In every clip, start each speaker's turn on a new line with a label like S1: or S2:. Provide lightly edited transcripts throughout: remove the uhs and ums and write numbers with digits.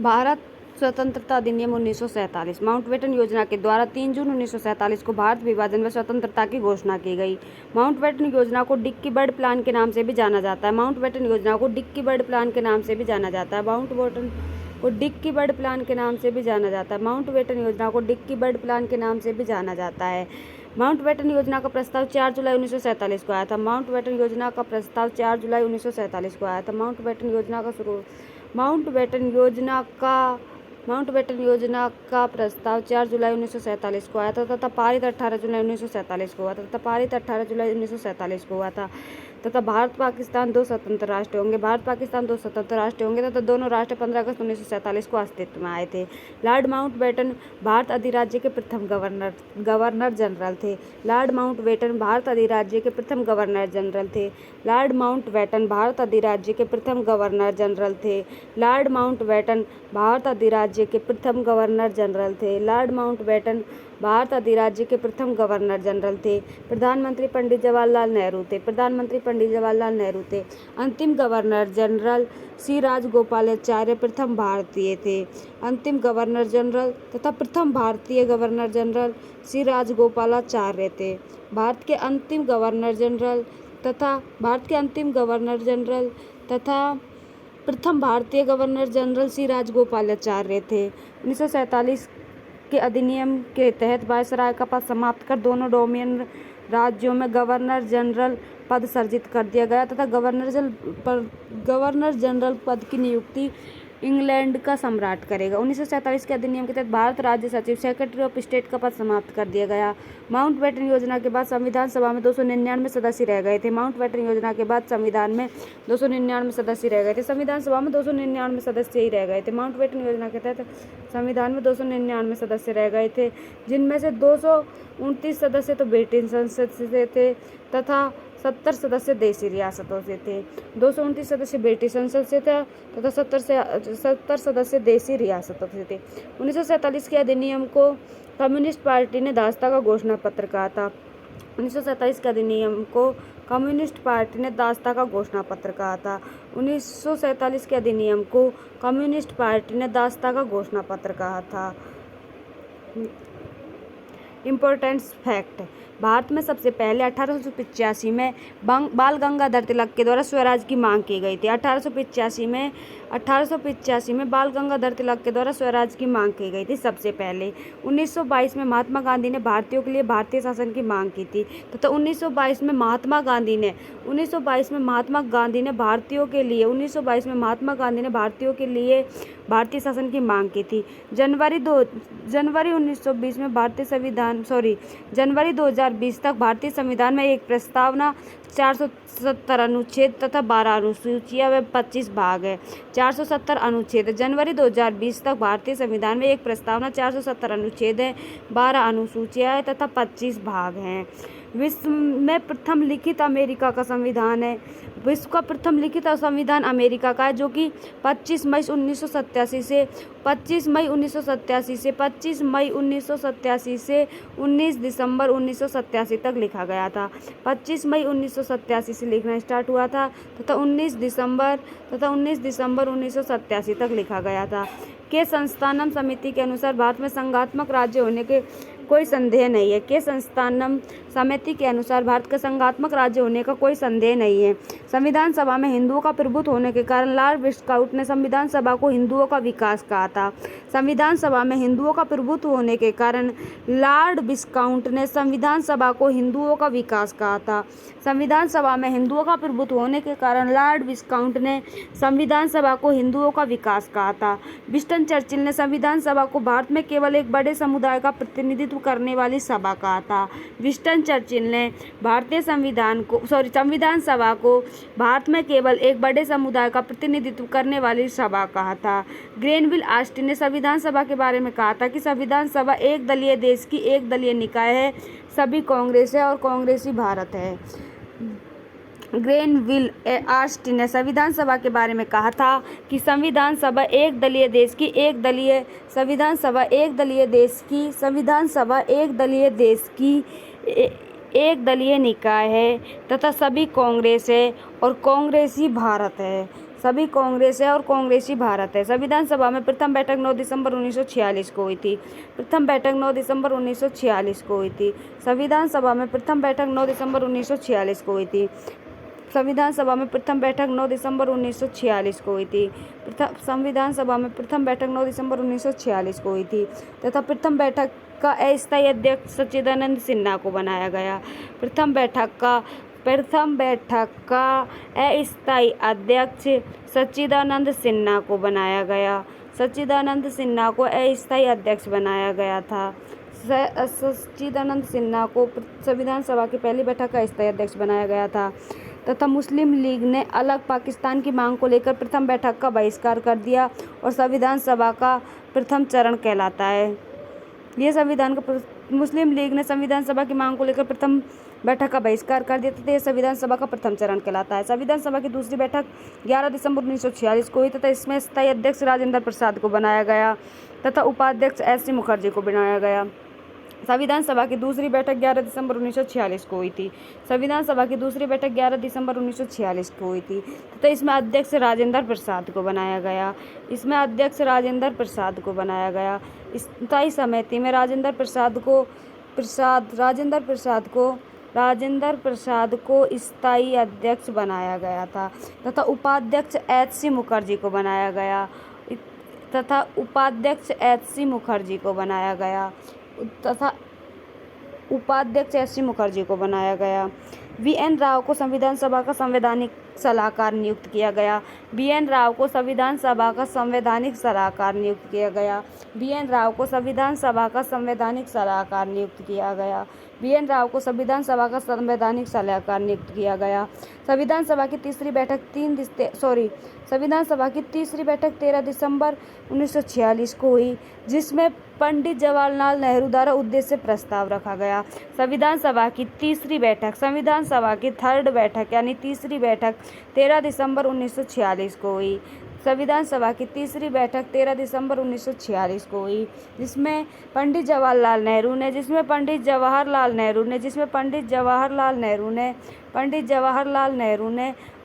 S1: भारत स्वतंत्रता अधिनियम 1947। माउंटबेटन योजना के द्वारा 3 जून 1947 को भारत विभाजन व स्वतंत्रता की घोषणा की गई। माउंटबेटन योजना को डिक्की बर्ड प्लान के नाम से भी जाना जाता है। माउंटबेटन योजना को डिक्की बर्ड प्लान के नाम से भी जाना जाता है। माउंटबेटन को डिक्की बर्ड प्लान के नाम से भी जाना जाता है। माउंटबेटन योजना को डिक्की बर्ड प्लान के नाम से भी जाना जाता है। माउंटबेटन योजना का प्रस्ताव 4 जुलाई 1947 को आया था। माउंटबेटन योजना का प्रस्ताव 4 जुलाई 1947 को आया था। माउंटबेटन योजना का प्रस्ताव 4 जुलाई 1947 को आया था तथा पारित 18 जुलाई 1947 को हुआ था तथा भारत पाकिस्तान दो स्वतंत्र राष्ट्र होंगे तथा दोनों राष्ट्र 15 अगस्त 1947 को अस्तित्व में आए थे। लॉर्ड माउंटबेटन भारत अधिराज्य के प्रथम गवर्नर जनरल थे। लॉर्ड माउंटबेटन भारत अधिराज्य के प्रथम गवर्नर जनरल थे। लॉर्ड माउंटबेटन भारत अधिराज्य के प्रथम गवर्नर जनरल थे। लॉर्ड माउंटबेटन भारत अधिराज्य के प्रथम गवर्नर जनरल थे। लॉर्ड माउंटबेटन भारत अधिराज्य के प्रथम गवर्नर जनरल थे। प्रधानमंत्री पंडित जवाहरलाल नेहरू थे। अंतिम गवर्नर जनरल सी राजगोपालाचार्य प्रथम भारतीय थे। अंतिम गवर्नर जनरल तथा प्रथम भारतीय गवर्नर जनरल सी राजगोपालाचार्य थे। भारत के अंतिम गवर्नर जनरल तथा प्रथम भारतीय गवर्नर जनरल सी राजगोपालाचार्य थे। 1947 के अधिनियम के तहत वायसराय का पद समाप्त कर दोनों डोमिनियन राज्यों में गवर्नर जनरल पद सृजित कर दिया गया तथा गवर्नर जनरल पद की नियुक्ति इंग्लैंड का सम्राट करेगा। 1947 के अधिनियम के तहत भारत राज्य सचिव सेक्रेटरी ऑफ स्टेट का पद समाप्त कर दिया गया। माउंटबेटन योजना के बाद संविधान सभा में 299 सदस्य रह गए थे। संविधान सभा में 299 सदस्य ही रह गए थे। माउंटबेटन योजना के तहत संविधान में 299 सदस्य रह गए थे, जिनमें से 229 सदस्य तो ब्रिटिश संसद से थे तथा 70 सदस्य देशी रियासतों से थे। 229 सदस्य ब्रिटिश संसद से थे तथा 70 सदस्य देशी रियासतों से थे। 1947 के अधिनियम को कम्युनिस्ट पार्टी ने दासता का घोषणा पत्र कहा था। 1947 के अधिनियम को कम्युनिस्ट पार्टी ने दासता का घोषणा पत्र कहा था। 1947 के अधिनियम को कम्युनिस्ट पार्टी ने दासता का घोषणा पत्र कहा था। इम्पोर्टेंट्स फैक्ट: भारत में सबसे पहले 1885 में बाल गंगाधर तिलक के द्वारा स्वराज की मांग की गई थी। 1885 में बाल गंगाधर तिलक के द्वारा स्वराज की मांग की गई थी सबसे पहले। 1922 में महात्मा गांधी ने भारतीयों के लिए भारतीय शासन की मांग की थी तथा 1922 में महात्मा गांधी ने भारतीयों के लिए भारतीय शासन की मांग की थी। जनवरी 2020 तक भारतीय संविधान में एक प्रस्तावना 470 अनुच्छेद तथा 12 अनुसूचियां व 25 भाग है। 470 अनुच्छेद। जनवरी 2020 तक भारतीय संविधान में एक प्रस्तावना 470 अनुच्छेद है, 12 अनुसूचियां है तथा 25 भाग हैं। विश्व में प्रथम लिखित अमेरिका का संविधान है। विश्व का प्रथम लिखित संविधान अमेरिका का है, जो कि 25 मई 1987 से 19 दिसंबर 1987 तक लिखा गया था। 25 मई 1987 से लिखना स्टार्ट हुआ था तथा 19 दिसंबर 1987 तक लिखा गया था। के संस्थानम समिति के अनुसार भारत में संघात्मक राज्य होने के कोई संदेह नहीं है। के संस्थानम समिति के अनुसार भारत का संघात्मक राज्य होने का कोई संदेह नहीं है। संविधान सभा में हिंदुओं का प्रभुत्व होने के कारण लॉर्ड विस्काउंट ने संविधान सभा को हिंदुओं का विकास कहा था। संविधान सभा में हिंदुओं का प्रभुत्व होने के कारण लॉर्ड विस्काउंट ने संविधान सभा को हिंदुओं का विकास कहा था। संविधान सभा में हिंदुओं का प्रभुत्व होने के कारण लॉर्ड विस्काउंट ने संविधान सभा को हिंदुओं का विकास कहा था। विंस्टन चर्चिल ने संविधान सभा को भारत में केवल एक बड़े समुदाय का प्रतिनिधित्व करने वाली सभा कहा था। विंस्टन चर्चिल ने संविधान सभा को भारत में केवल एक बड़े समुदाय का प्रतिनिधित्व करने वाली सभा कहा था। ग्रेनविल ऑस्टिन ने संविधान सभा के बारे में कहा था कि संविधान सभा एक दलीय देश की एक दलीय निकाय है, सभी कांग्रेस है और कांग्रेसी भारत है। ग्रेनविल ऑस्टिन ने संविधान सभा के बारे में कहा था कि संविधान सभा एक दलीय देश की एक दलीय निकाय है तथा सभी कांग्रेस है और कांग्रेसी भारत है। सभी कांग्रेस है और कांग्रेसी भारत है। संविधान सभा में प्रथम बैठक 9 दिसंबर 1946 को हुई थी। प्रथम बैठक 9 दिसंबर 1946 को हुई थी। संविधान सभा में प्रथम बैठक 9 दिसंबर 1946 को हुई थी। संविधान सभा में प्रथम बैठक 9 दिसंबर 1946 को हुई थी। संविधान सभा में प्रथम बैठक 9 दिसंबर 1946 को हुई थी तथा प्रथम बैठक का अस्थायी अध्यक्ष सच्चिदानंद सिन्हा को बनाया गया। प्रथम बैठक का अस्थायी अध्यक्ष सच्चिदानंद सिन्हा को बनाया गया। सच्चिदानंद सिन्हा को अस्थायी अध्यक्ष बनाया गया था। सच्चिदानंद सिन्हा को संविधान सभा की पहली बैठक का अस्थायी अध्यक्ष बनाया गया था तथा मुस्लिम लीग ने अलग पाकिस्तान की मांग को लेकर प्रथम बैठक का बहिष्कार कर दिया और संविधान सभा का प्रथम चरण कहलाता है। मुस्लिम लीग ने संविधान सभा की मांग को लेकर प्रथम बैठक का बहिष्कार कर दिया तथा यह संविधान सभा का प्रथम चरण कहलाता है। संविधान सभा की दूसरी बैठक 11 दिसंबर 1946 को हुई तथा इसमें स्थायी अध्यक्ष राजेंद्र प्रसाद को बनाया गया तथा उपाध्यक्ष एस.सी. मुखर्जी को बनाया गया। संविधान सभा की दूसरी बैठक 11 दिसंबर 1946 को हुई थी। संविधान सभा की दूसरी बैठक 11 दिसंबर 1946 को हुई थी तथा इसमें अध्यक्ष राजेंद्र प्रसाद को बनाया गया। स्थायी समिति में राजेंद्र प्रसाद को स्थायी अध्यक्ष बनाया गया था तथा उपाध्यक्ष एच.सी. मुखर्जी को बनाया गया वी.एन. राव को संविधान सभा का संवैधानिक सलाहकार नियुक्त किया गया। वी.एन. राव को संविधान सभा का संवैधानिक सलाहकार नियुक्त किया गया। संविधान सभा की तीसरी बैठक 13 दिसंबर 1946 को हुई जिसमें पंडित जवाहरलाल नेहरू द्वारा उद्देश्य प्रस्ताव रखा गया। संविधान सभा की थर्ड बैठक यानी तीसरी बैठक 13 दिसंबर 1946 को हुई। जिसमें पंडित जवाहरलाल नेहरू ने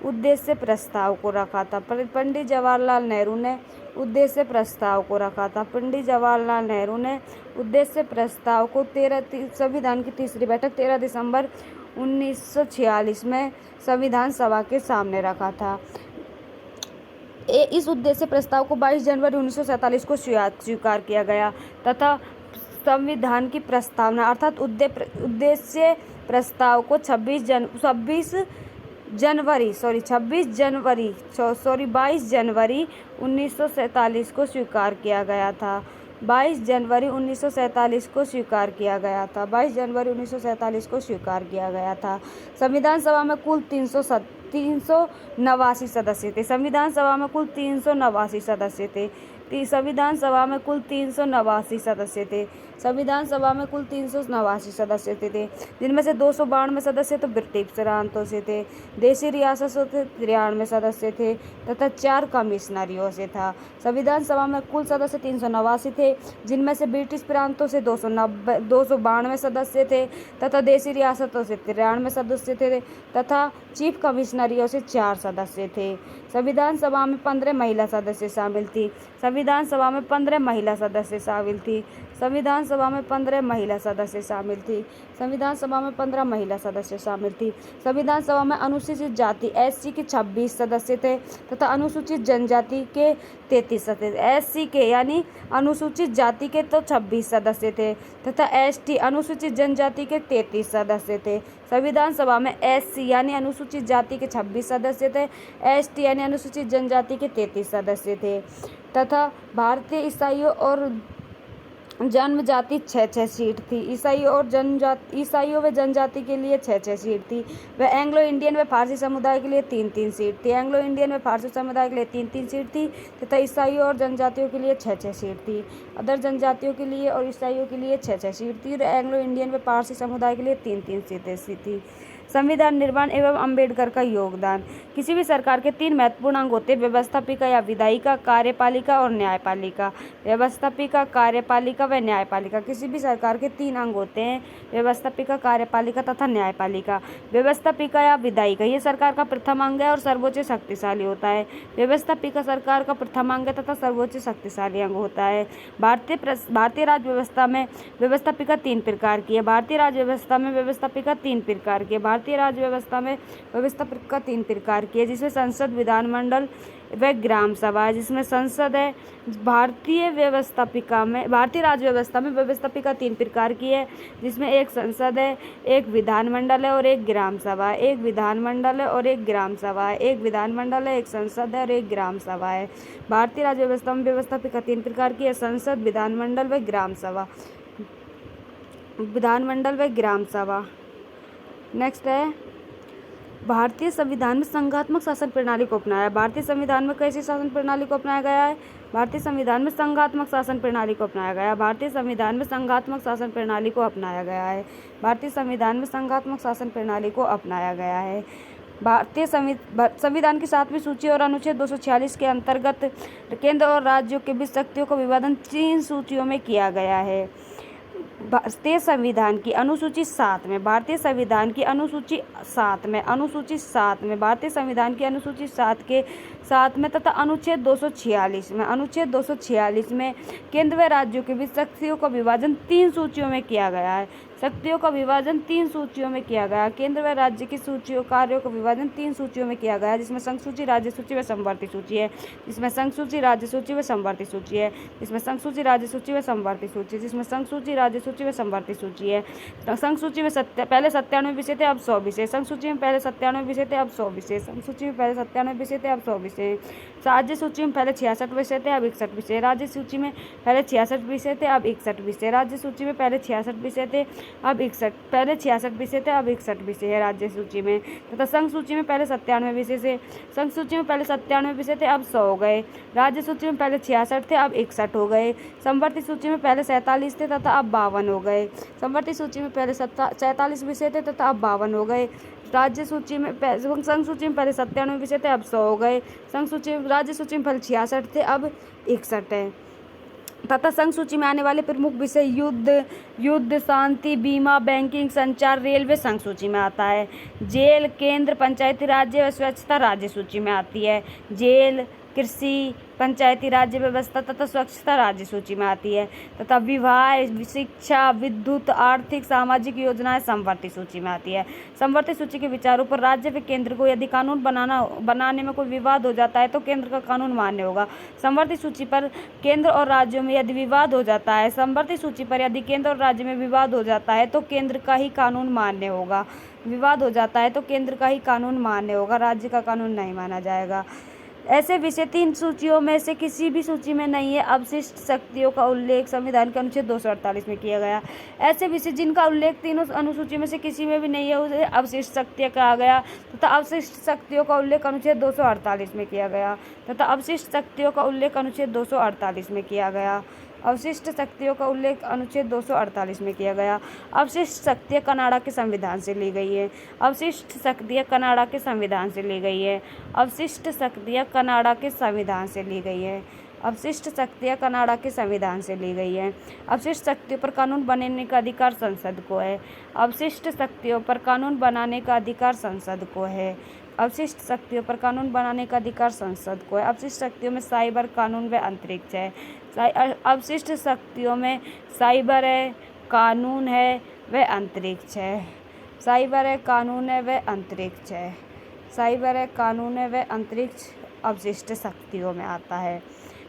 S1: उद्देश्य प्रस्ताव को रखा था। पंडित जवाहरलाल नेहरू ने उद्देश्य प्रस्ताव को संविधान की तीसरी बैठक 13 दिसंबर 1946 में संविधान सभा के सामने रखा था। इस उद्देश्य प्रस्ताव को 22 जनवरी 1947 को स्वीकार किया गया तथा संविधान की प्रस्तावना अर्थात उद्देश्य प्रस्ताव को 22 जनवरी 1947 को स्वीकार किया गया था। 22 जनवरी 1947 को स्वीकार किया गया था। संविधान सभा में कुल 389 सदस्य थे। संविधान सभा में कुल 389 सदस्य थे। जिनमें से 292 सदस्य तो ब्रिटिश प्रांतों से थे, देशी रियासतों से 93 सदस्य थे तथा 4 कमिश्नरियों से था। संविधान सभा में कुल सदस्य 389 थे जिनमें से ब्रिटिश प्रांतों से 292 सदस्य थे तथा देशी रियासतों से 93 सदस्य थे तथा चीफ कमिश्नरियों से 4 सदस्य थे। संविधान सभा में 15 महिला सदस्य शामिल थी। संविधान सभा में 15 महिला सदस्य संविधान सभा में अनुसूचित जाति एससी के 26 सदस्य थे तथा अनुसूचित जनजाति के 33 सदस्य। एससी के यानी अनुसूचित जाति के तो 26 सदस्य थे तथा एसटी अनुसूचित जनजाति के 33 सदस्य थे। संविधान सभा में एससी यानी अनुसूचित जाति के 26 सदस्य थे, एसटी यानी अनुसूचित जनजाति के 33 सदस्य थे तथा भारतीय ईसाइयों और जनजाति 6 सीट थी। ईसाइयों व जनजाति के लिए 6 सीट थी। वह एंग्लो इंडियन व फारसी समुदाय के लिए 3 सीट थी। तथा ईसाइयों और जनजातियों के लिए 6 सीट थी। अदर जनजातियों के लिए और ईसाइयों के लिए 6 सीट थी और एंग्लो इंडियन व फारसी समुदाय के लिए 3 सीटें थी। संविधान निर्माण एवं अम्बेडकर का योगदान। किसी भी सरकार के 3 महत्वपूर्ण अंग होते हैं, व्यवस्थापिका या विधायिका, कार्यपालिका और न्यायपालिका। व्यवस्थापिका, कार्यपालिका व न्यायपालिका। किसी भी सरकार के 3 अंग होते हैं, व्यवस्थापिका, कार्यपालिका तथा न्यायपालिका। व्यवस्थापिका या विधायिका ये सरकार का प्रथम अंग है और सर्वोच्च शक्तिशाली होता है। व्यवस्थापिका सरकार का प्रथम अंग है तथा सर्वोच्च शक्तिशाली अंग होता है। भारतीय राज्य व्यवस्था में व्यवस्थापिका 3 प्रकार की है। भारतीय राज्य व्यवस्था में व्यवस्थापिका 3 प्रकार की है। भारतीय राज्य व्यवस्था में व्यवस्थापिका 3 प्रकार की है, जिसमें संसद, विधानमंडल व ग्राम सभा है। जिसमें संसद है। भारतीय राज्य व्यवस्था में व्यवस्थापिका 3 प्रकार की है, जिसमें एक संसद है, एक विधानमंडल है और एक ग्राम सभा है। एक विधानमंडल है और एक ग्राम सभा है। एक विधानमंडल है, एक संसद है और एक ग्राम सभा है। भारतीय राज्य व्यवस्था में व्यवस्थापिका 3 प्रकार की है, संसद, विधानमंडल व ग्राम सभा। विधानमंडल व ग्राम सभा। नेक्स्ट है, भारतीय संविधान में संघात्मक शासन प्रणाली को अपनाया। भारतीय संविधान में कैसी शासन प्रणाली को अपनाया गया है? भारतीय संविधान में संघात्मक शासन प्रणाली को अपनाया गया है। भारतीय संविधान में संघात्मक शासन प्रणाली को अपनाया गया है। भारतीय संविधान में संघात्मक शासन प्रणाली को अपनाया गया है। भारतीय संविधान की 7वीं सूची और अनुच्छेद 246 के अंतर्गत केंद्र और राज्यों के बीच शक्तियों का विभाजन 3 सूचियों में किया गया है। भारतीय संविधान की अनुसूची 7 में भारतीय संविधान की अनुसूची 7 में भारतीय संविधान की अनुसूची 7 में तथा अनुच्छेद 246 में केंद्र व राज्यों के बीच शक्तियों का विभाजन 3 सूचियों में किया गया है। शक्तियों का विभाजन 3 सूचियों में किया गया। केंद्र व राज्य की सूचियों कार्यों का विभाजन 3 सूचियों में किया गया, जिसमें संघ सूची, राज्य सूची व समवर्ती सूची है। जिसमें संघ सूची, राज्य सूची व समवर्ती सूची है। जिसमें संघ सूची, राज्य सूची व समवर्ती सूची जिसमें संघ सूची, राज्य सूची व समवर्ती सूची है। संघ सूची में पहले 97 विषय थे, अब 100 विषय। संघ सूची में पहले 97 विषय थे, अब 100 विषय। संघ सूची में पहले 97 विषय थे, अब 100 विषय। राज्य सूची में पहले 66 विषय थे, अब 61 विषय। राज्य सूची में पहले 66 विषय थे, अब 61 विषय। राज्य सूची में पहले 66 विषय थे, अब 61 विषय है राज्य सूची में। तथा संघ सूची में पहले 97 विषय थे। संघ सूची में पहले 97 विषय थे, अब 100 हो गए। राज्य सूची में पहले 66 थे, अब 61 हो गए। समवर्ती सूची में पहले 47 थे तथा अब 52 हो गए। समवर्ती सूची में पहले 47 विषय थे तथा अब 52 हो गए। राज्य सूची में संघ सूची में पहले 97 विषय थे, अब 100 हो गए। राज्य सूची में पहले 66 थे, अब 61 है। तथा संघ सूची में आने वाले प्रमुख विषय युद्ध, शांति, बीमा, बैंकिंग, संचार, रेलवे संघ सूची में आता है। जेल, केंद्र, पंचायती राज्य व स्वच्छता राज्य सूची में आती है। जेल, कृषि, पंचायती राज्य व्यवस्था तथा स्वच्छता राज्य सूची में आती है। तथा विवाह, शिक्षा, विद्युत, आर्थिक, सामाजिक योजनाएं समवर्ती सूची में आती है। समवर्ती सूची के विचारों पर राज्य व केंद्र को यदि कानून बनाने में कोई विवाद हो जाता है तो केंद्र का कानून मान्य होगा। समवर्ती सूची पर केंद्र और राज्यों में यदि विवाद हो जाता है समवर्ती सूची पर यदि केंद्र और राज्य में विवाद हो जाता है तो केंद्र का ही कानून मान्य होगा। विवाद हो जाता है तो केंद्र का ही कानून मान्य होगा, राज्य का कानून नहीं माना जाएगा। ऐसे विषय 3 सूचियों में से किसी भी सूची में नहीं है। अवशिष्ट शक्तियों का उल्लेख संविधान के अनुच्छेद 248 में किया गया। ऐसे विषय जिनका उल्लेख तीनों अनुसूची में से किसी में भी नहीं है उसे अवशिष्ट शक्तियाँ कहा गया तथा अवशिष्ट शक्तियों का उल्लेख अनुच्छेद 248 में किया गया। अवशिष्ट शक्तियों का उल्लेख अनुच्छेद 248 में किया गया। अवशिष्ट शक्तियों का उल्लेख अनुच्छेद 248 में किया गया। अवशिष्ट शक्तियाँ कनाडा के संविधान से ली गई है। अवशिष्ट शक्तियाँ कनाडा के संविधान से ली गई है। अवशिष्ट शक्तियाँ कनाडा के संविधान से ली गई है। अवशिष्ट शक्तियाँ कनाडा के संविधान से ली गई है। अवशिष्ट शक्तियों पर कानून बनाने का अधिकार संसद को है। अवशिष्ट शक्तियों पर कानून बनाने का अधिकार संसद को है। अवशिष्ट शक्तियों पर कानून बनाने का अधिकार संसद को है। अवशिष्ट शक्तियों में साइबर, कानून व अंतरिक्ष है। अवशिष्ट शक्तियों में साइबर है, कानून है व अंतरिक्ष है। साइबर है, कानून है व अंतरिक्ष है। साइबर है, कानून है व अंतरिक्ष अवशिष्ट शक्तियों में आता है।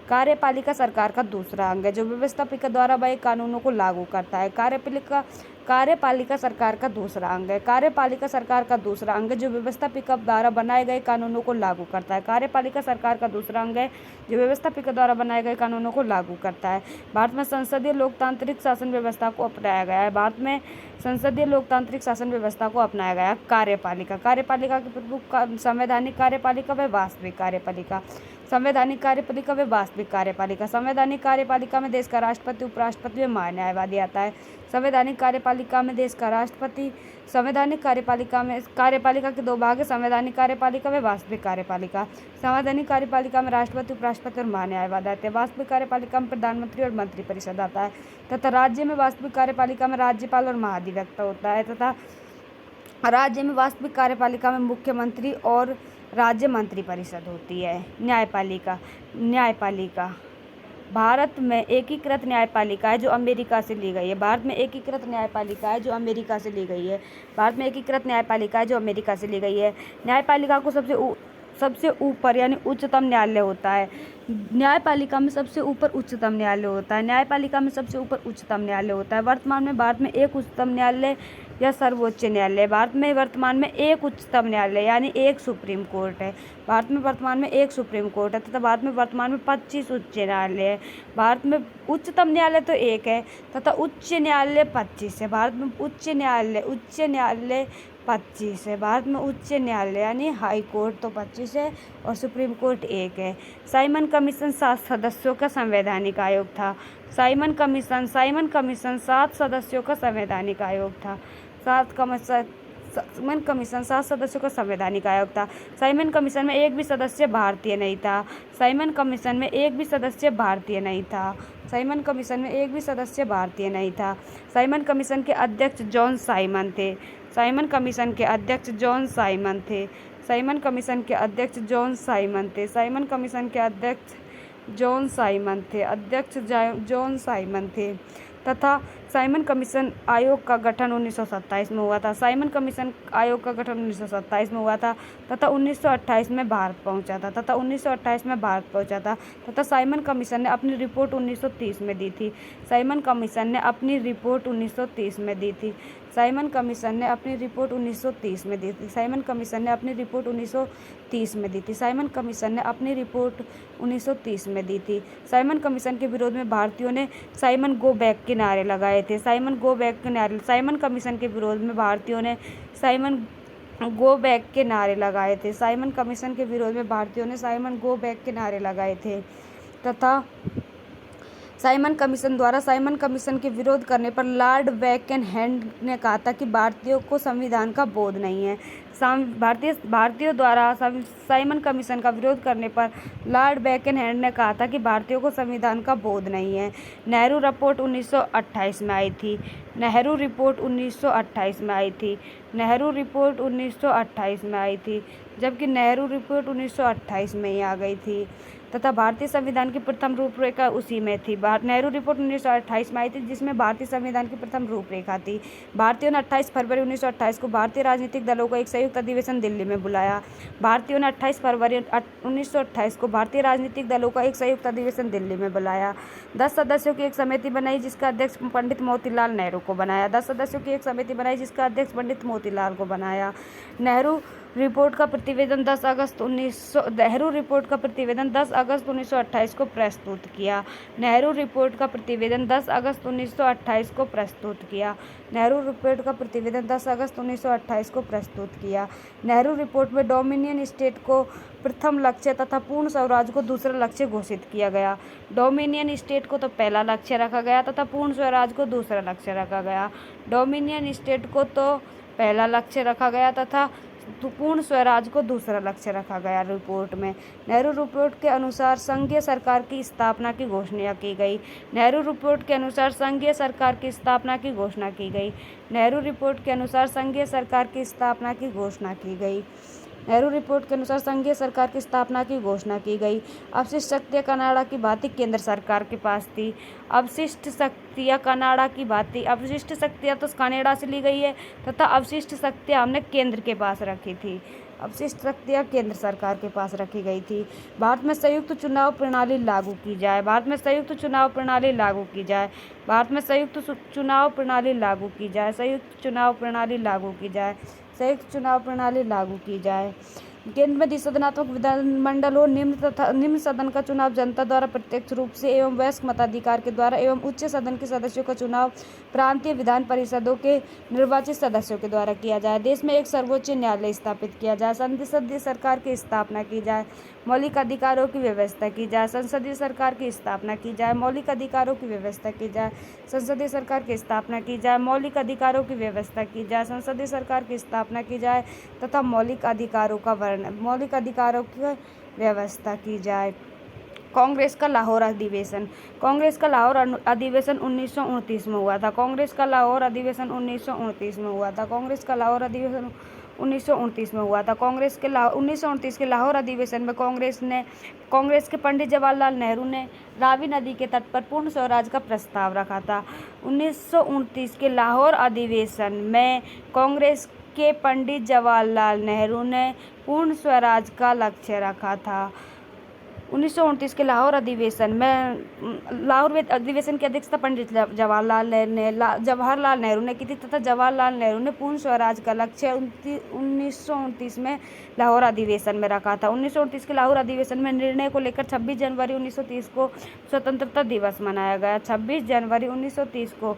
S1: कार्यपालिका सरकार का दूसरा अंग है जो व्यवस्थापिका द्वारा बने कानूनों को लागू करता है। कार्यपालिका सरकार का दूसरा अंग है। कार्यपालिका सरकार का दूसरा अंग जो व्यवस्थापिका द्वारा बनाए गए कानूनों को लागू करता है। कार्यपालिका सरकार का दूसरा अंग है जो व्यवस्थापिका द्वारा बनाए गए कानूनों को लागू करता है। भारत में संसदीय लोकतांत्रिक शासन व्यवस्था को अपनाया गया है। भारत में संसदीय लोकतांत्रिक शासन व्यवस्था को अपनाया गया है। कार्यपालिका की प्रमुख संवैधानिक कार्यपालिका व वास्तविक कार्यपालिका। संवैधानिक कार्यपालिका व वास्तविक कार्यपालिका। संवैधानिक कार्यपालिका में देश का राष्ट्रपति, उपराष्ट्रपति व महान्यायवादी आता है। संवैधानिक कार्यपालिका में देश का राष्ट्रपति। संवैधानिक कार्यपालिका के दो भाग है, संवैधानिक कार्यपालिका व वास्तविक कार्यपालिका। संवैधानिक कार्यपालिका में राष्ट्रपति, उपराष्ट्रपति और महान्यायवादी आते हैं। वास्तविक कार्यपालिका में प्रधानमंत्री और मंत्रिपरिषद आता है तथा राज्य में वास्तविक कार्यपालिका में राज्यपाल और महाधिवक्ता होता है तथा राज्य में वास्तविक कार्यपालिका में मुख्यमंत्री और राज्य मंत्रिपरिषद होती है। न्यायपालिका भारत में एकीकृत न्यायपालिका है जो अमेरिका से ली गई है। भारत में एकीकृत न्यायपालिका है जो अमेरिका से ली गई है। भारत में एकीकृत न्यायपालिका है जो अमेरिका से ली गई है। न्यायपालिका को सबसे ऊपर यानी उच्चतम न्यायालय होता है। न्यायपालिका में सबसे ऊपर उच्चतम न्यायालय होता है। न्यायपालिका में सबसे ऊपर उच्चतम न्यायालय होता है। वर्तमान में भारत में एक उच्चतम न्यायालय या सर्वोच्च न्यायालय। भारत में वर्तमान में एक उच्चतम न्यायालय यानी एक सुप्रीम कोर्ट है। भारत में वर्तमान में एक सुप्रीम कोर्ट है तथा भारत में वर्तमान में 25 उच्च न्यायालय है। भारत में उच्चतम न्यायालय तो एक है तथा उच्च न्यायालय 25 है। भारत में उच्च न्यायालय 25 है। भारत में उच्च न्यायालय यानी हाई कोर्ट तो 25 है और सुप्रीम कोर्ट एक है। साइमन कमीशन 7 सदस्यों का संवैधानिक आयोग था। साइमन कमीशन 7 सदस्यों का संवैधानिक आयोग था। साइमन कमीशन 7 सदस्यों का संवैधानिक आयोग था। साइमन कमीशन में एक भी सदस्य भारतीय नहीं था। साइमन कमीशन में एक भी सदस्य भारतीय नहीं था। साइमन कमीशन में एक भी सदस्य भारतीय नहीं था। साइमन कमीशन के अध्यक्ष जॉन साइमन थे। साइमन कमीशन के अध्यक्ष जॉन साइमन थे। साइमन कमीशन के अध्यक्ष जॉन साइमन थे। साइमन कमीशन के अध्यक्ष जॉन साइमन थे। अध्यक्ष जॉन साइमन थे तथा साइमन कमीशन आयोग का गठन 1927 में हुआ था। साइमन कमीशन आयोग का गठन 1927 में हुआ था तथा 1928 में भारत पहुंचा था तथा साइमन कमीशन ने अपनी रिपोर्ट 1930 में दी थी। साइमन कमीशन ने अपनी रिपोर्ट 1930 में दी थी। साइमन कमीशन ने अपनी रिपोर्ट 1930 में दी थी। साइमन कमीशन ने अपनी रिपोर्ट 1930 में दी थी। साइमन कमीशन ने अपनी रिपोर्ट 1930 में दी थी। साइमन कमीशन के विरोध में भारतीयों ने साइमन गो बैक के नारे लगाए थे। साइमन कमीशन के विरोध में भारतीयों ने साइमन गो बैक के नारे लगाए थे। साइमन कमीशन के विरोध में भारतीयों ने साइमन गो बैक के नारे लगाए थे तथा साइमन कमीशन द्वारा साइमन कमीशन के विरोध करने पर लॉर्ड बेकनहेम ने कहा था कि भारतीयों को संविधान का बोध नहीं है। भारतीयों द्वारा साइमन कमीशन का विरोध करने पर लॉर्ड बेकनहेम ने कहा था कि भारतीयों को संविधान का बोध नहीं है। नेहरू रिपोर्ट 1928 में आई थी। नेहरू रिपोर्ट 1928 में आई थी। नेहरू रिपोर्ट 1928 में आई थी जबकि नेहरू रिपोर्ट 1928 में ही आ गई थी तथा भारतीय संविधान की प्रथम रूपरेखा उसी में थी। नेहरू रिपोर्ट 1928 में आई थी जिसमें भारतीय संविधान की प्रथम रूपरेखा थी। भारतीयों ने 28 फरवरी 1928 को भारतीय राजनीतिक दलों का एक संयुक्त अधिवेशन दिल्ली में बुलाया। भारतीयों ने 28 फरवरी 1928 को भारतीय राजनीतिक दलों का एक संयुक्त अधिवेशन दिल्ली में बुलाया। 10 सदस्यों की एक समिति बनाई जिसका अध्यक्ष पंडित मोतीलाल नेहरू को बनाया। 10 सदस्यों की एक समिति बनाई जिसका अध्यक्ष पंडित मोतीलाल को बनाया। नेहरू रिपोर्ट का प्रतिवेदन 10 अगस्त 1928 को प्रस्तुत किया। नेहरू रिपोर्ट का प्रतिवेदन 10 अगस्त 1928 को प्रस्तुत किया। नेहरू रिपोर्ट का प्रतिवेदन 10 अगस्त 1928 को प्रस्तुत किया। नेहरू रिपोर्ट में डोमिनियन स्टेट को प्रथम लक्ष्य तथा पूर्ण स्वराज को दूसरा लक्ष्य घोषित किया गया। डोमिनियन स्टेट को तो पहला लक्ष्य रखा गया तथा पूर्ण स्वराज को दूसरा लक्ष्य रखा गया। डोमिनियन स्टेट को तो पहला लक्ष्य रखा गया तथा पूर्ण स्वराज को दूसरा लक्ष्य रखा गया। रिपोर्ट में नेहरू रिपोर्ट के अनुसार संघीय सरकार की स्थापना की घोषणा की गई। नेहरू रिपोर्ट के अनुसार संघीय सरकार की स्थापना की घोषणा की गई। नेहरू रिपोर्ट के अनुसार संघीय सरकार की स्थापना की घोषणा की गई। नेहरू रिपोर्ट के अनुसार संघीय सरकार की स्थापना की घोषणा की गई। अवशिष्ट शक्तियाँ कनाडा की भांति केंद्र सरकार के पास थी। अवशिष्ट शक्तियाँ कनाडा की भांति अवशिष्ट शक्तियाँ तो कनाडा से ली गई है तथा अवशिष्ट शक्तियाँ हमने केंद्र के पास रखी थी। अवशिष्ट शक्तियाँ केंद्र सरकार के पास रखी गई थी। भारत में संयुक्त चुनाव प्रणाली लागू की जाए। भारत में संयुक्त चुनाव प्रणाली लागू की जाए। भारत में संयुक्त चुनाव प्रणाली लागू की जाए। संयुक्त चुनाव प्रणाली लागू की जाए। संयुक्त चुनाव प्रणाली लागू की जाए। केंद्र में द्विसदनात्मक विधानमंडल हो। निम्न सदन का चुनाव जनता द्वारा प्रत्यक्ष रूप से एवं वयस्क मताधिकार के द्वारा एवं उच्च सदन के सदस्यों का चुनाव प्रांतीय विधान परिषदों के निर्वाचित सदस्यों के द्वारा किया जाए। देश में एक सर्वोच्च न्यायालय स्थापित किया जाए। संसदीय सरकार की स्थापना की जाए। मौलिक अधिकारों की व्यवस्था की जाए। संसदीय सरकार की स्थापना की जाए। मौलिक अधिकारों की व्यवस्था की जाए। संसदीय सरकार की स्थापना की जाए। मौलिक अधिकारों की व्यवस्था की जाए। संसदीय सरकार की स्थापना की जाए तथा मौलिक अधिकारों की व्यवस्था की जाए। कांग्रेस का लाहौर अधिवेशन। कांग्रेस का लाहौर अधिवेशन 1929 में हुआ था। कांग्रेस का लाहौर अधिवेशन 1929 में हुआ था। कांग्रेस का लाहौर अधिवेशन 1929 में हुआ था। 1929 के लाहौर अधिवेशन में कांग्रेस के पंडित जवाहरलाल नेहरू ने रावी नदी के तट पर पूर्ण स्वराज का प्रस्ताव रखा था। 1929 के लाहौर अधिवेशन में कांग्रेस के पंडित जवाहरलाल नेहरू ने पूर्ण स्वराज का लक्ष्य रखा था। 1929 के लाहौर अधिवेशन की अध्यक्षता पंडित जवाहरलाल नेहरू ने की थी तथा जवाहरलाल नेहरू ने पूर्ण स्वराज का लक्ष्य 1929 में लाहौर अधिवेशन में रखा था। 1929 के लाहौर अधिवेशन में निर्णय को लेकर 26 जनवरी 1930 को स्वतंत्रता दिवस मनाया गया। 26 जनवरी 1930 को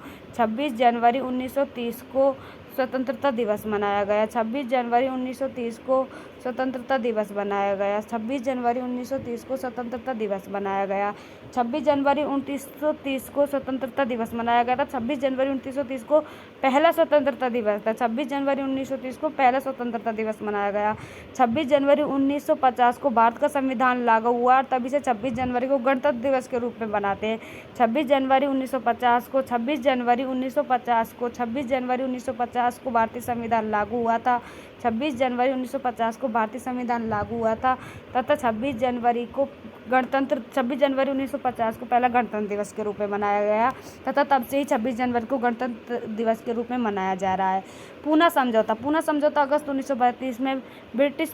S1: स्वतंत्रता दिवस मनाया गया। 26 जनवरी 1930 को स्वतंत्रता दिवस मनाया गया। 26 जनवरी 1930 को स्वतंत्रता दिवस मनाया गया। 26 जनवरी 1930 को स्वतंत्रता दिवस मनाया गया था। 26 जनवरी 1930 को पहला स्वतंत्रता दिवस था। 26 जनवरी 1930 को पहला स्वतंत्रता दिवस मनाया गया। 26 जनवरी 1950 को भारत का संविधान लागू हुआ और तभी से 26 जनवरी को गणतंत्र दिवस के रूप में मनाते हैं। 26 जनवरी 1950 को भारतीय संविधान लागू हुआ था। 26 जनवरी 1950 को भारतीय संविधान लागू हुआ था तथा 26 जनवरी 1950 को पहला गणतंत्र दिवस के रूप में मनाया गया तथा तब से ही 26 जनवरी को गणतंत्र दिवस के रूप में मनाया जा रहा है। पूना समझौता अगस्त 1932 में ब्रिटिश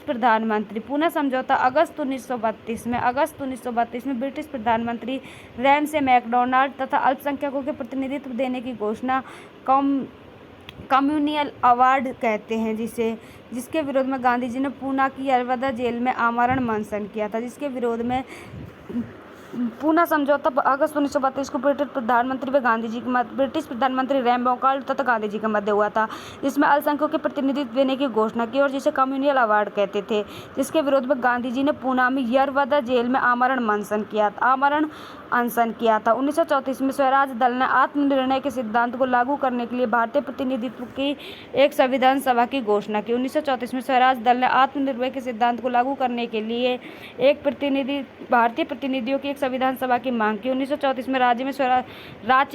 S1: प्रधानमंत्री रैमसे मैकडॉनल्ड तथा अल्पसंख्यकों के प्रतिनिधित्व देने की घोषणा कम्युनियल अवार्ड कहते हैं जिसके विरोध में गांधी जी ने पूना की यरवदा जेल में आमरण अनशन किया था। जिसके विरोध में पूना समझौता अगस्त 1932 को ब्रिटिश प्रधानमंत्री रैमसे तथा गांधी जी के मध्य हुआ था, जिसमें अल्पसंख्यकों के प्रतिनिधित्व देने की घोषणा की और जिसे कम्युनियल अवार्ड कहते थे। जिसके विरोध में गांधी जी ने पूना में यरवदा जेल में आमरण अनशन किया था। 1934 में स्वराज दल ने आत्मनिर्णय के सिद्धांत को लागू करने के लिए भारतीय प्रतिनिधित्व की एक संविधान सभा की घोषणा की। 1934 में स्वराज दल ने आत्मनिर्णय के सिद्धांत को लागू करने के लिए भारतीय प्रतिनिधियों की एक संविधान सभा की मांग की। 1934 में रांची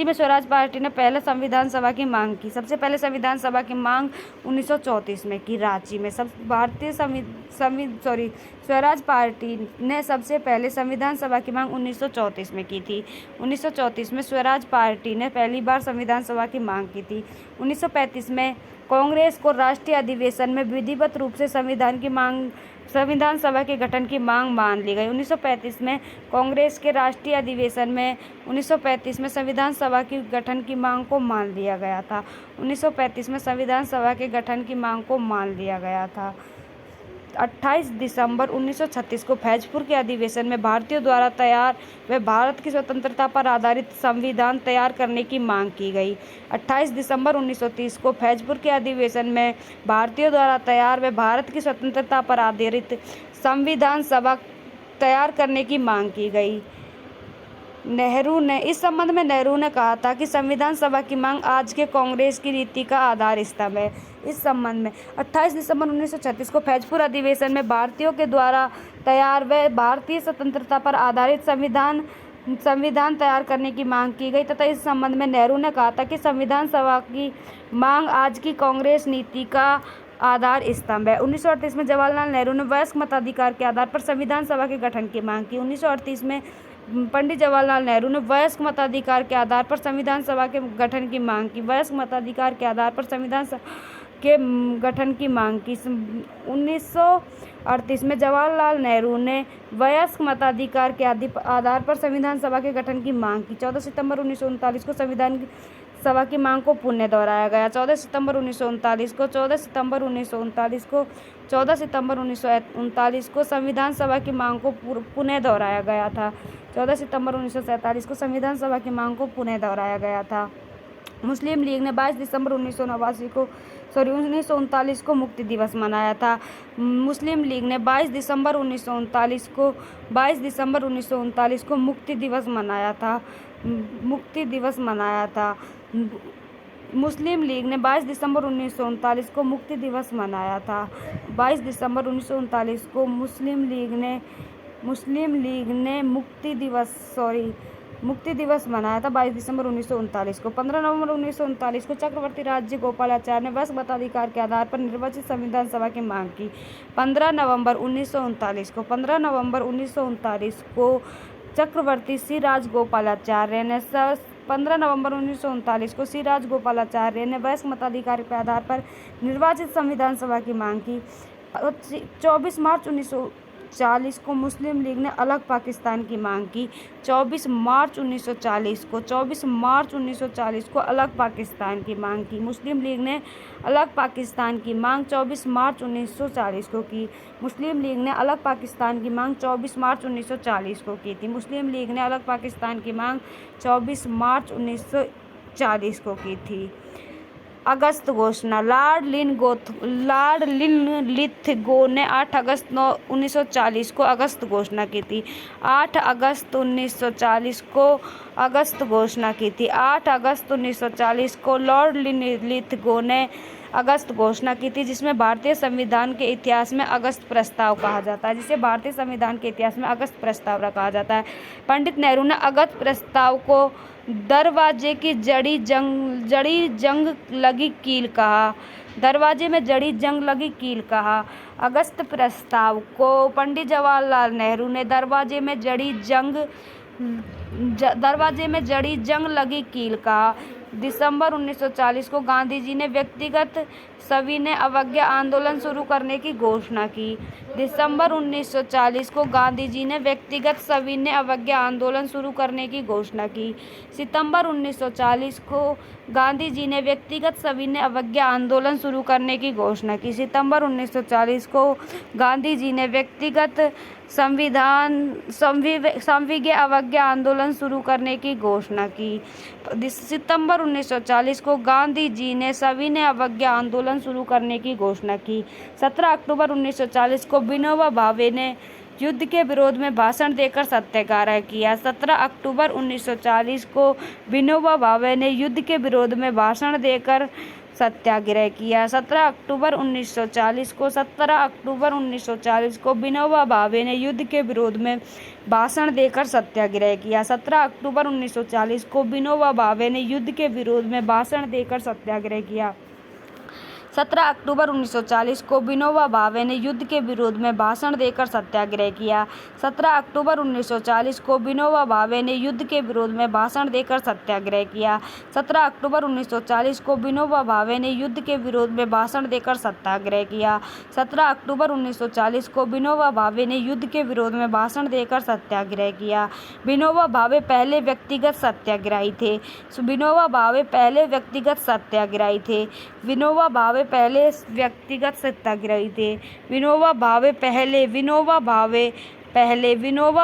S1: में स्वराज पार्टी ने पहले संविधान सभा की मांग की। सबसे पहले संविधान सभा की मांग 1934 में की रांची में। स्वराज पार्टी ने सबसे पहले संविधान सभा की मांग 1934 में की थी। 1934 में स्वराज पार्टी ने पहली बार संविधान सभा की मांग की थी। 1935 में कांग्रेस को राष्ट्रीय अधिवेशन में विधिवत रूप से संविधान सभा के गठन की मांग मान ली गई। 1935 में कांग्रेस के राष्ट्रीय अधिवेशन में 1935 में संविधान सभा की गठन की मांग को मान लिया गया था। 1935 में संविधान सभा के गठन की मांग को मान लिया गया था। 28 दिसंबर 1936 को फैजपुर के अधिवेशन में भारतीयों द्वारा तैयार व भारत की स्वतंत्रता पर आधारित संविधान तैयार करने की मांग की गई। 28 दिसंबर 1930 को फैजपुर के अधिवेशन में भारतीयों द्वारा तैयार व भारत की स्वतंत्रता पर आधारित संविधान सभा तैयार करने की मांग की गई। इस संबंध में नेहरू ने कहा था कि संविधान सभा की मांग आज के कांग्रेस की नीति का आधार स्तंभ है। इस संबंध में 28 दिसंबर 1936 को फैजपुर अधिवेशन में भारतीयों के द्वारा तैयार व भारतीय स्वतंत्रता पर आधारित संविधान तैयार करने की मांग की गई तथा इस संबंध में नेहरू ने कहा था कि संविधान सभा की मांग आज की कांग्रेस नीति का आधार स्तंभ है। 1938 में जवाहरलाल नेहरू ने वयस्क मताधिकार के आधार पर संविधान सभा के गठन की मांग की। 1938 में पंडित जवाहरलाल नेहरू ने वयस्क मताधिकार के आधार पर संविधान सभा के गठन की मांग की। वयस्क मताधिकार के आधार पर संविधान के गठन की मांग की। 1938 में जवाहरलाल नेहरू ने वयस्क मताधिकार के आधार पर संविधान सभा के गठन की मांग की। 14 सितंबर 1939 को सभा की मांग को पुनः दोहराया गया। 14 सितंबर 1939 को 14 सितंबर 1939 को 14 सितंबर 1939 को संविधान सभा की मांग को पुनः दोहराया गया था। 14 सितंबर 1947 को संविधान सभा की मांग को पुनः दोहराया गया था। मुस्लिम लीग ने 22 दिसंबर 1939 को मुक्ति दिवस मनाया था। मुस्लिम लीग ने 22 दिसंबर 1939 को मुक्ति दिवस मनाया था। मुस्लिम लीग ने 22 दिसंबर 1939 को मुक्ति दिवस मनाया था। 22 दिसंबर 1939 को मुस्लिम लीग ने मुक्ति दिवस मनाया था 22 दिसंबर 1939 को। 15 नवंबर 1939 को चक्रवर्ती राज्य गोपालाचार्य ने वयस्क मताधिकार के आधार पर निर्वाचित संविधान सभा की मांग की। 15 नवंबर 1939 को चक्रवर्ती श्री राजगोपालाचार्य ने 15 नवंबर 1939 को श्री राजगोपालाचार्य ने वयस्क मताधिकार के आधार पर निर्वाचित संविधान सभा की मांग की। 24 मार्च 1940 को मुस्लिम लीग ने अलग पाकिस्तान की मांग की। 24 मार्च 1940 को अलग पाकिस्तान की मांग की। मुस्लिम लीग ने अलग पाकिस्तान की मांग 24 मार्च 1940 को की। मुस्लिम लीग ने अलग पाकिस्तान की मांग 24 मार्च 1940 को की थी। मुस्लिम लीग ने अलग पाकिस्तान की मांग 24 मार्च 1940 को की थी। अगस्त घोषणा। लॉर्ड लिथगो ने 8 अगस्त 1940 को अगस्त घोषणा की थी। 8 अगस्त 1940 को अगस्त घोषणा की थी। 8 अगस्त 1940 को लॉर्ड लिथगो ने अगस्त घोषणा की थी, जिसमें भारतीय संविधान के इतिहास में अगस्त प्रस्ताव कहा जाता है। कहा जाता है। पंडित नेहरू ने अगस्त प्रस्ताव को दरवाजे की जड़ी जंग लगी कील कहा। अगस्त प्रस्ताव को पंडित जवाहरलाल नेहरू ने दरवाजे में जड़ी जंग लगी कील कहा। दिसंबर 1940 को गांधी जी ने व्यक्तिगत सविनय अवज्ञा आंदोलन शुरू करने की घोषणा की। दिसंबर 1940 को गांधी जी ने व्यक्तिगत सविनय अवज्ञा आंदोलन शुरू करने की घोषणा की। सितंबर 1940 को गांधी जी ने व्यक्तिगत सविनय अवज्ञा आंदोलन शुरू करने की घोषणा की। सितंबर 1940 को गांधी जी ने व्यक्तिगत संविनय अवज्ञा आंदोलन शुरू करने की घोषणा की। सितंबर 1940 को गांधी जी ने सविनय अवज्ञा आंदोलन शुरू करने की घोषणा की। 17 अक्टूबर 1940 को विनोबा भावे ने युद्ध के विरोध में भाषण देकर सत्याग्रह किया। 17 अक्टूबर 1940 को विनोबा भावे ने युद्ध के विरोध में भाषण देकर सत्याग्रह किया। 17 अक्टूबर 1940 को विनोबा भावे ने युद्ध के विरोध में भाषण देकर सत्याग्रह किया। 17 अक्टूबर 1940 को विनोबा भावे ने युद्ध के विरोध में भाषण देकर सत्याग्रह किया। 17 अक्टूबर 1940 को विनोबा भावे ने युद्ध के विरोध में भाषण देकर सत्याग्रह किया। 17 अक्टूबर 1940 को विनोबा भावे ने युद्ध के विरोध में भाषण देकर सत्याग्रह किया। 17 अक्टूबर 1940 को विनोबा भावे ने युद्ध के विरोध में भाषण देकर सत्याग्रह किया। 17 अक्टूबर 1940 को विनोबा भावे ने युद्ध के विरोध में भाषण देकर सत्याग्रह किया। विनोबा भावे पहले व्यक्तिगत सत्याग्रही थे। विनोबा भावे पहले व्यक्तिगत सत्याग्रही थे। विनोबा भावे पहले व्यक्तिगत सत्याग्रही थे। विनोबा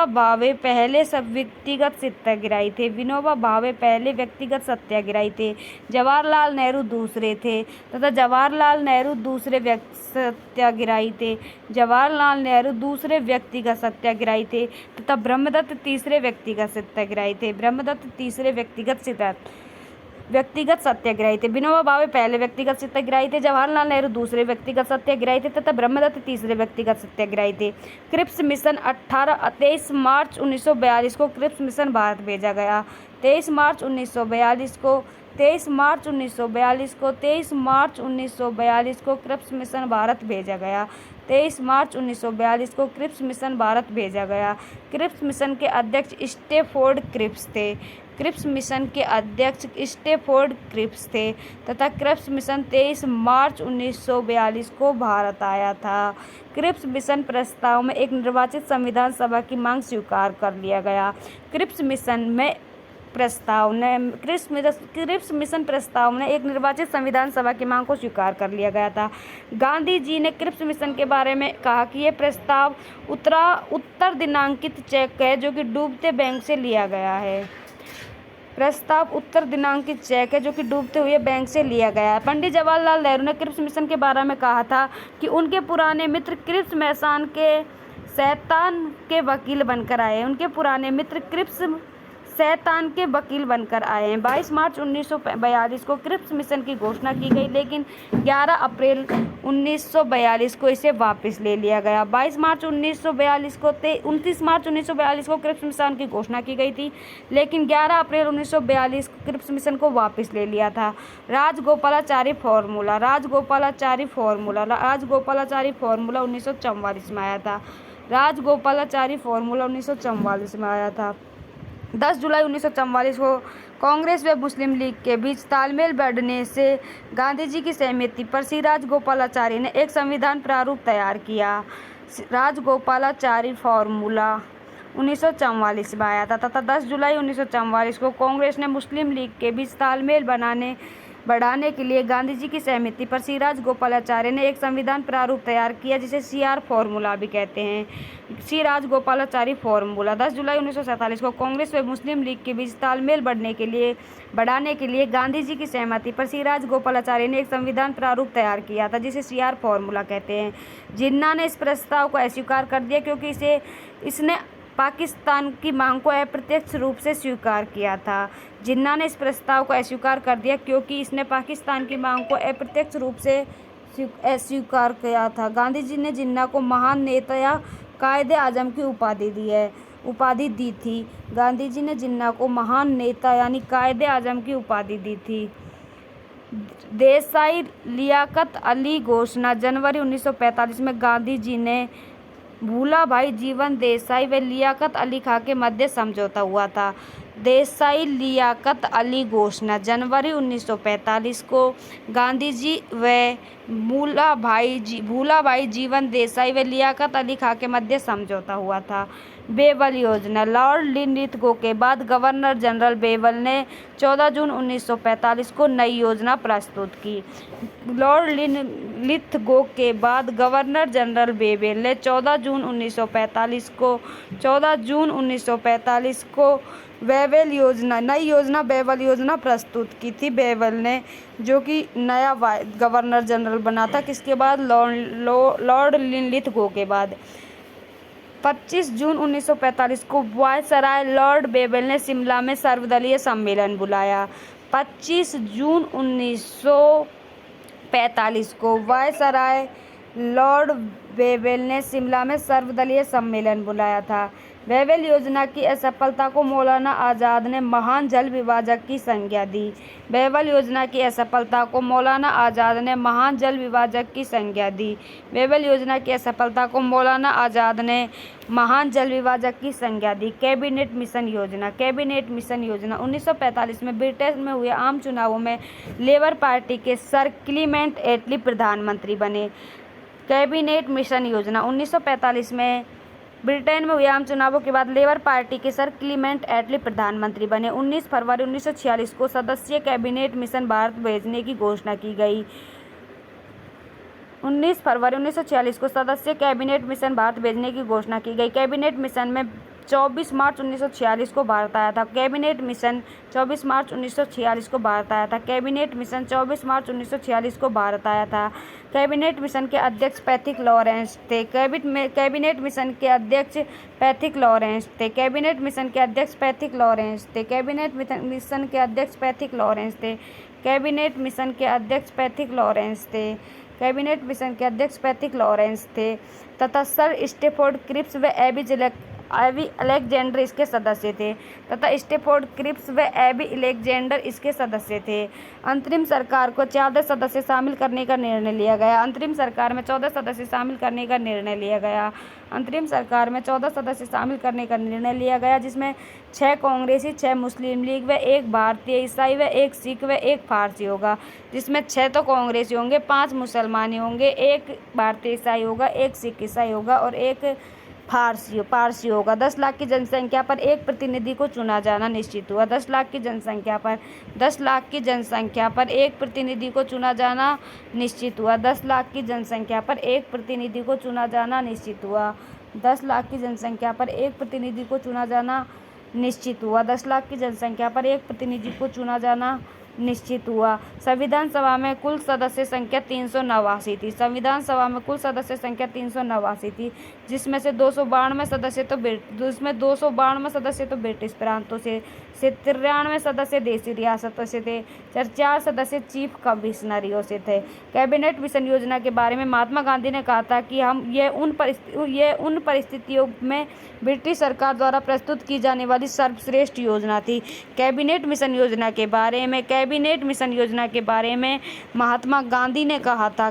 S1: भावे पहले सब व्यक्तिगत सत्याग्रही थे। विनोबा भावे पहले व्यक्तिगत सत्याग्रही थे। जवाहरलाल नेहरू दूसरे थे तथा जवाहरलाल नेहरू दूसरे सत्याग्रही थे। जवाहरलाल नेहरू दूसरे व्यक्तिगत सत्याग्रही थे तथा ब्रह्मदत्त तीसरे व्यक्तिगत सत्याग्रही थे। ब्रह्मदत्त तीसरे व्यक्तिगत सत्याग्रही थे। विनोबा भावे पहले व्यक्तिगत सत्याग्रही थे। जवाहरलाल नेहरू दूसरे व्यक्तिगत सत्याग्रही थे तथा ब्रह्मदत्त तीसरे व्यक्तिगत सत्याग्रही थे। क्रिप्स मिशन 23 मार्च 1942 को क्रिप्स मिशन भारत भेजा गया। 23 मार्च 1942 को क्रिप्स मिशन भारत भेजा गया। 23 मार्च 1942 को क्रिप्स मिशन भारत भेजा गया। क्रिप्स मिशन के अध्यक्ष स्टैफोर्ड क्रिप्स थे। क्रिप्स मिशन के अध्यक्ष स्टैफोर्ड क्रिप्स थे तथा क्रिप्स मिशन 23 मार्च 1942 को भारत आया था। क्रिप्स मिशन प्रस्ताव में एक निर्वाचित संविधान सभा की मांग स्वीकार कर लिया गया। क्रिप्स मिशन में क्रिप्स मिशन प्रस्ताव ने एक निर्वाचित संविधान सभा की मांग को स्वीकार कर लिया गया था। गांधी जी ने क्रिप्स मिशन के बारे में कहा कि यह प्रस्ताव उत्तर दिनांकित चेक है जो कि डूबते बैंक से लिया गया है। प्रस्ताव उत्तर दिनांकित चेक है जो कि डूबते हुए बैंक से लिया गया है। पंडित जवाहरलाल नेहरू ने क्रिप्स मिशन के बारे में कहा था कि उनके पुराने मित्र क्रिप्स मैसान के शैतान के वकील बनकर आए। उनके पुराने मित्र क्रिप्स शैतान के वकील बनकर आए हैं। 22 मार्च 1942 को क्रिप्स मिशन की घोषणा की गई, लेकिन 11 अप्रैल 1942 को इसे वापस ले लिया गया। 29 मार्च 1942 को क्रिप्स मिशन की घोषणा की गई थी, लेकिन 11 अप्रैल 1942 को क्रिप्स मिशन को वापस ले लिया था। राजगोपालाचारी फॉर्मूला 1944 में आया था। राजगोपालाचारी फॉर्मूला 1944 में आया था। 10 जुलाई 1944 को कांग्रेस व मुस्लिम लीग के बीच तालमेल बढ़ने से गांधी जी की सहमति पर श्री राजगोपालाचारी ने एक संविधान प्रारूप तैयार किया। राजगोपालाचारी फॉर्मूला 1944 में आया था तथा 10 जुलाई 1944 को कांग्रेस ने मुस्लिम लीग के बीच तालमेल बढ़ाने के लिए गांधी जी की सहमति पर श्री राजगोपालाचारी ने एक संविधान प्रारूप तैयार किया, जिसे CR फॉर्मूला भी कहते हैं। श्री राजगोपालाचारी फॉर्मूला 10 जुलाई 1947 को कांग्रेस व मुस्लिम लीग के बीच तालमेल बढ़ाने के लिए गांधी जी की सहमति पर श्री राजगोपालाचारी ने एक संविधान प्रारूप तैयार किया था, जिसे CR फॉर्मूला कहते हैं। जिन्ना ने इस प्रस्ताव को अस्वीकार कर दिया क्योंकि इसने पाकिस्तान की मांग को अप्रत्यक्ष रूप से स्वीकार किया था। जिन्ना ने इस प्रस्ताव को अस्वीकार कर दिया क्योंकि इसने पाकिस्तान की मांग को अप्रत्यक्ष रूप से अस्वीकार किया था। गांधी जी ने जिन्ना को महान नेता या कायदे आजम की उपाधि दी थी। गांधी जी ने जिन्ना को महान नेता यानी कायदे आजम की उपाधि दी थी। देसाई लियाकत अली घोषणा जनवरी 1945 में गांधी जी ने भूला भाई जीवन देसाई व लियाकत अली खां के मध्य समझौता हुआ था। देसाई लियाकत अली घोषणा जनवरी 1945 को गांधी जी व भूला भाई जीवन देसाई व लियाकत अली खां के मध्य समझौता हुआ था। बेवल योजना लॉर्ड लिनलिथगो के बाद गवर्नर जनरल बेवल ने 14 जून 1945 को नई योजना प्रस्तुत की। लॉर्ड लिनलिथगो के बाद गवर्नर जनरल बेवल ने 14 जून 1945 को नई योजना बेवल योजना प्रस्तुत की थी। बेवल ने, जो कि नया गवर्नर जनरल बना था, किसके बाद? लॉर्ड लिनलिथगो के बाद। 25 जून 1945 को वायसराय लॉर्ड बेवल ने शिमला में सर्वदलीय सम्मेलन बुलाया। 25 जून 1945 को वायसराय लॉर्ड बेवल ने शिमला में सर्वदलीय सम्मेलन बुलाया था। बेवल योजना की असफलता को मौलाना आज़ाद ने महान जल विभाजक की संज्ञा दी। बेवल योजना की असफलता को मौलाना आज़ाद ने महान जल विभाजक की संज्ञा दी। बेवल योजना की असफलता को मौलाना आज़ाद ने महान जल विभाजक की संज्ञा दी। कैबिनेट मिशन योजना 1945 में ब्रिटेन में हुए आम चुनावों में लेबर पार्टी के सर क्लीमेंट एटली प्रधानमंत्री बने। कैबिनेट मिशन योजना 1945 में ब्रिटेन में हुए आम चुनावों के बाद लेबर पार्टी के सर क्लीमेंट एटली प्रधानमंत्री बने। 19 फरवरी 1946 को सदस्यीय कैबिनेट मिशन भारत भेजने की घोषणा की गई। 19 फरवरी 1946 को सदस्यीय कैबिनेट मिशन भारत भेजने की घोषणा की गई। कैबिनेट मिशन में 24 मार्च 1946 को भारत आया था। कैबिनेट मिशन 24 मार्च 1946 को भारत आया था। कैबिनेट मिशन 24 मार्च 1946 को भारत आया था। कैबिनेट मिशन के अध्यक्ष पैथिक लॉरेंस थे। कैबिनेट मिशन के अध्यक्ष पैथिक लॉरेंस थे। कैबिनेट मिशन के अध्यक्ष पैथिक लॉरेंस थे। कैबिनेट मिशन के अध्यक्ष पैथिक लॉरेंस थे। कैबिनेट मिशन के अध्यक्ष पैथिक लॉरेंस थे। कैबिनेट मिशन के अध्यक्ष पैथिक लॉरेंस थे तथा सर स्टेफोर्ड क्रिप्स व एबी अलेक्जेंडर इसके सदस्य थे इसके सदस्य थे। अंतरिम सरकार को 14 सदस्य शामिल करने का निर्णय लिया गया। अंतरिम सरकार में 14 सदस्य शामिल करने का निर्णय लिया गया। अंतरिम सरकार में 14 सदस्य शामिल करने का निर्णय लिया गया, जिसमें 6 कांग्रेसी, 6 मुस्लिम लीग व 1 भारतीय ईसाई व 1 सिख व 1 फारसी होगा। जिसमें 6 तो कांग्रेसी होंगे, 5 मुसलमानी होंगे, 1 भारतीय ईसाई होगा, 1 सिख ईसाई होगा और 1 पारसी होगा। 10 लाख की जनसंख्या पर एक प्रतिनिधि को चुना जाना निश्चित हुआ। 10 लाख की जनसंख्या पर एक प्रतिनिधि को चुना जाना निश्चित हुआ। 10 लाख की जनसंख्या पर एक प्रतिनिधि को चुना जाना निश्चित हुआ। 10 लाख की जनसंख्या पर एक प्रतिनिधि को चुना जाना निश्चित हुआ। 10 लाख की जनसंख्या पर एक प्रतिनिधि को चुना जाना निश्चित हुआ। संविधान सभा में कुल सदस्य संख्या 389 थी। संविधान सभा में कुल सदस्य संख्या 389 थी, जिसमें से 292 सदस्य तो ब्रिटिश प्रांतों से 93 सदस्य देशी रियासतों से थे, 4 सदस्य चीफ कमिश्नरियों से थे। कैबिनेट मिशन योजना के बारे में महात्मा गांधी ने कहा था कि ये उन परिस्थितियों में ब्रिटिश सरकार द्वारा प्रस्तुत की जाने वाली सर्वश्रेष्ठ योजना थी। कैबिनेट मिशन योजना के बारे में महात्मा गांधी ने कहा था।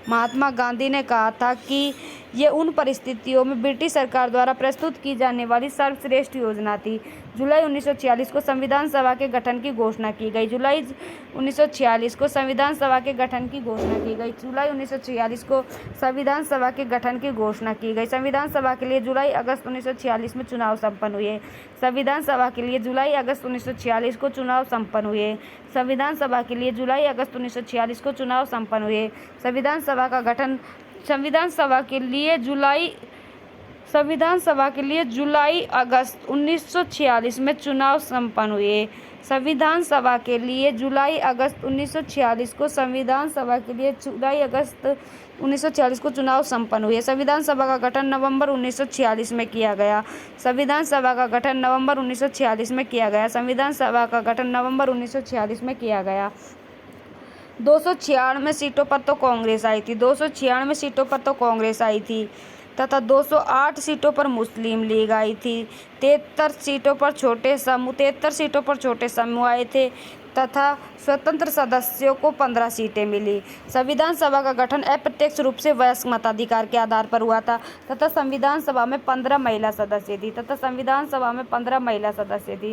S1: महात्मा गांधी ने कहा था कि ये उन परिस्थितियों में ब्रिटिश सरकार द्वारा प्रस्तुत की जाने वाली सर्वश्रेष्ठ योजना थी। जुलाई 1946 को संविधान सभा के गठन की घोषणा की गई। जुलाई 1946 को संविधान सभा के गठन की घोषणा की गई। संविधान सभा के लिए जुलाई अगस्त 1946 में चुनाव संपन्न हुए। संविधान सभा के लिए जुलाई अगस्त 1946 को चुनाव संपन्न हुए। संविधान सभा के लिए जुलाई अगस्त 1946 को चुनाव संपन्न हुए। संविधान सभा के लिए जुलाई अगस्त 1946 में चुनाव संपन्न हुए। संविधान सभा के लिए जुलाई अगस्त 1946 को चुनाव संपन्न हुए। संविधान सभा का गठन नवंबर 1946 में किया गया। संविधान सभा का गठन नवंबर 1946 में किया गया। 296 सीटों पर तो कांग्रेस आई थी तथा 208 सीटों पर मुस्लिम लीग आई थी। 73 सीटों पर छोटे समूह आए थे तथा स्वतंत्र सदस्यों को 15 सीटें मिली। संविधान सभा का गठन अप्रत्यक्ष रूप से वयस्क मताधिकार के आधार पर हुआ था तथा संविधान सभा में 15 महिला सदस्य थी।